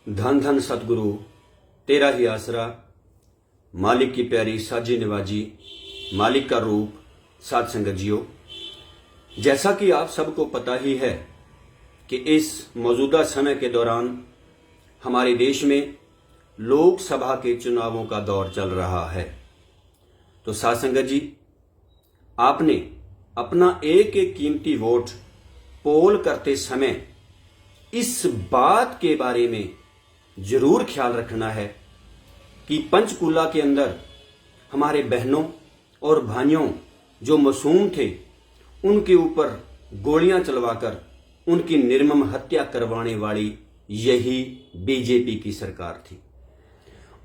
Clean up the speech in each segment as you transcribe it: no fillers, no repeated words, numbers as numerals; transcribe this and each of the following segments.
धन धन सतगुरु तेरा ही आसरा, मालिक की प्यारी साजी नवाजी, मालिक का रूप साध संगत जियो। जैसा कि आप सबको पता ही है कि इस मौजूदा समय के दौरान हमारे देश में लोकसभा के चुनावों का दौर चल रहा है। तो साध संगत जी, आपने अपना एक एक कीमती वोट पोल करते समय इस बात के बारे में जरूर ख्याल रखना है कि पंचकूला के अंदर हमारे बहनों और भाइयों जो मासूम थे, उनके ऊपर गोलियां चलवाकर उनकी निर्मम हत्या करवाने वाली यही बीजेपी की सरकार थी।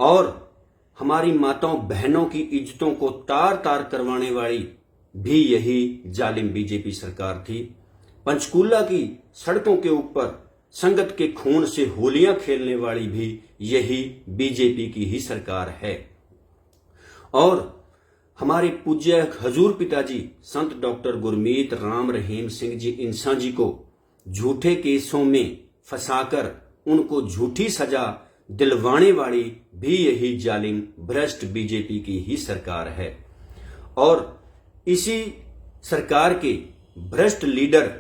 और हमारी माताओं बहनों की इज्जतों को तार तार करवाने वाली भी यही जालिम बीजेपी सरकार थी। पंचकूला की सड़कों के ऊपर संगत के खून से होलियां खेलने वाली भी यही बीजेपी की ही सरकार है। और हमारे पूज्य हजूर पिताजी संत डॉक्टर गुरमीत राम रहीम सिंह जी इंसान जी को झूठे केसों में फंसाकर उनको झूठी सजा दिलवाने वाली भी यही जालिम भ्रष्ट बीजेपी की ही सरकार है। और इसी सरकार के भ्रष्ट लीडर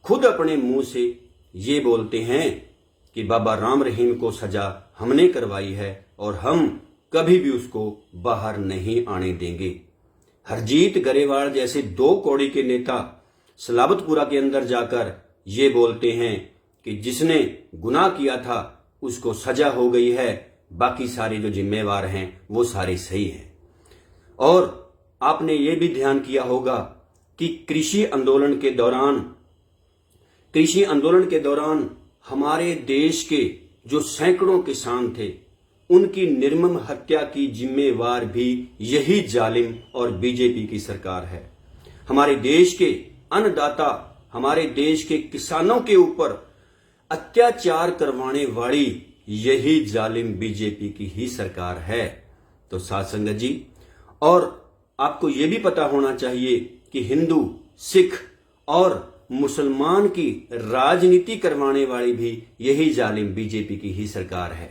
खुद अपने मुंह से ये बोलते हैं कि बाबा राम रहीम को सजा हमने करवाई है और हम कभी भी उसको बाहर नहीं आने देंगे। हरजीत गरेवाल जैसे दो कौड़ी के नेता सलाबतपुरा के अंदर जाकर ये बोलते हैं कि जिसने गुनाह किया था उसको सजा हो गई है, बाकी सारे जो जिम्मेवार हैं वो सारे सही हैं। और आपने ये भी ध्यान किया होगा कि कृषि आंदोलन के दौरान हमारे देश के जो सैकड़ों किसान थे, उनकी निर्मम हत्या की जिम्मेवार भी यही जालिम और बीजेपी की सरकार है। हमारे देश के अन्नदाता, हमारे देश के किसानों के ऊपर अत्याचार करवाने वाली यही जालिम बीजेपी की ही सरकार है। तो साध संगत जी, और आपको यह भी पता होना चाहिए कि हिंदू, सिख और मुसलमान की राजनीति करवाने वाली भी यही जालिम बीजेपी की ही सरकार है।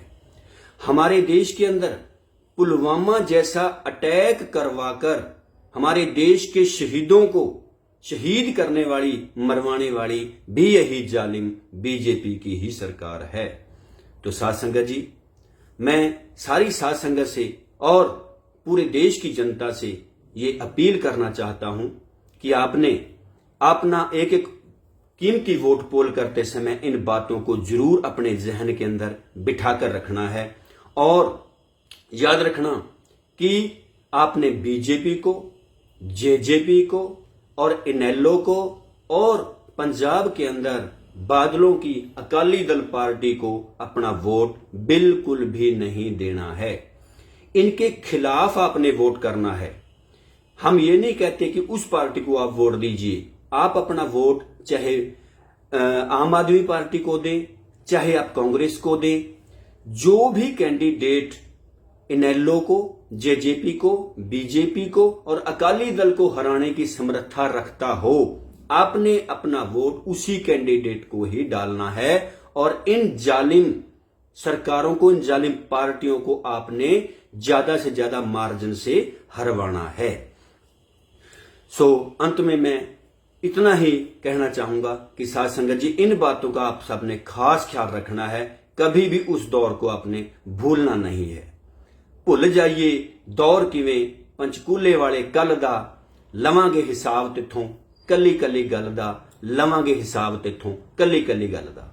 हमारे देश के अंदर पुलवामा जैसा अटैक करवाकर हमारे देश के शहीदों को शहीद करने वाली, मरवाने वाली भी यही जालिम बीजेपी की ही सरकार है। तो साध संगत जी, मैं सारी साध संगत से और पूरे देश की जनता से ये अपील करना चाहता हूं कि आपने अपना एक एक कीमती वोट पोल करते समय इन बातों को जरूर अपने जहन के अंदर बिठाकर रखना है। और याद रखना कि आपने बीजेपी को, जेजेपी को और इनेलो को और पंजाब के अंदर बादलों की अकाली दल पार्टी को अपना वोट बिल्कुल भी नहीं देना है। इनके खिलाफ आपने वोट करना है। हम ये नहीं कहते कि उस पार्टी को आप वोट दीजिए। आप अपना वोट चाहे आम आदमी पार्टी को दें, चाहे आप कांग्रेस को दें। जो भी कैंडिडेट इनेलो को, जेजेपी को, बीजेपी को और अकाली दल को हराने की समर्था रखता हो, आपने अपना वोट उसी कैंडिडेट को ही डालना है। और इन जालिम सरकारों को, इन जालिम पार्टियों को आपने ज्यादा से ज्यादा मार्जिन से हरवाना है। अंत में मैं इतना ही कहना चाहूंगा कि साध संगत जी, इन बातों का आप सबने खास ख्याल रखना है। कभी भी उस दौर को आपने भूलना नहीं है। भुल जाइए दौर किवें पंचकूले वाले कल दा, लवांगे हिसाब तिथों कली कली गल दा, लवांगे हिसाब तिथों कली कली गल दा।